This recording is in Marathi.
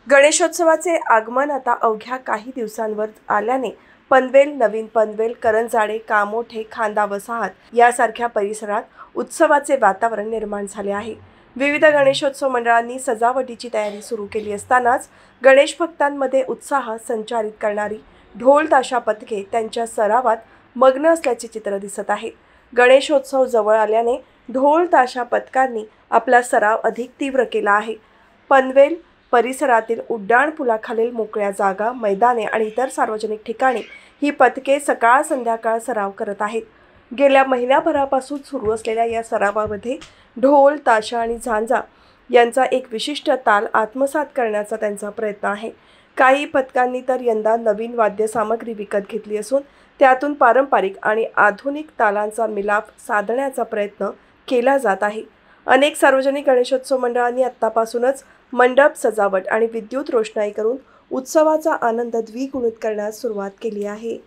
गणेशोत्सवाचे आगमन आता अवघ्या काही दिवसांवर आल्याने पनवेल, नवीन पनवेल, करंजाडे, कामोठे, खांदा वसाहत यासारख्या परिसरात उत्सवाचे वातावरण निर्माण झाले आहे। विविध गणेशोत्सव मंडळांनी सजावटीची तयारी सुरू केली असतानाच गणेश भक्तांमध्ये उत्साह संचारित करणारी ढोल ताशा पथके त्यांच्या सरावात मग्न असल्याचे चित्र दिसत आहे। गणेशोत्सव जवळ आल्याने ढोल ताशा पथकांनी आपला सराव अधिक तीव्र केला आहे। पनवेल परिसरातील उड्डाण पुलाखालील मोकळ्या जागा, मैदाने आणि इतर सार्वजनिक ठिकाणी ही पथके सकाळ संध्याकाळ सराव करत आहेत। गेल्या महिन्याभरापासून सुरू असलेल्या या सरावामध्ये ढोल, ताशा आणि झांजा यांचा एक विशिष्ट ताल आत्मसात करण्याचा त्यांचा प्रयत्न आहे। काही पथकांनी तर यंदा नवीन वाद्यसामग्री विकत घेतली असून त्यातून पारंपरिक आणि आधुनिक तालांचा मिलाफ साधण्याचा प्रयत्न केला जात आहे। अनेक सार्वजनिक गणेशोत्सव मंडळांनी आत्तापासूनच मंडप सजावट आणि विद्युत रोषणाई करून उत्सवाचा आनंद द्विगुणित करण्यास सुरुवात केली आहे।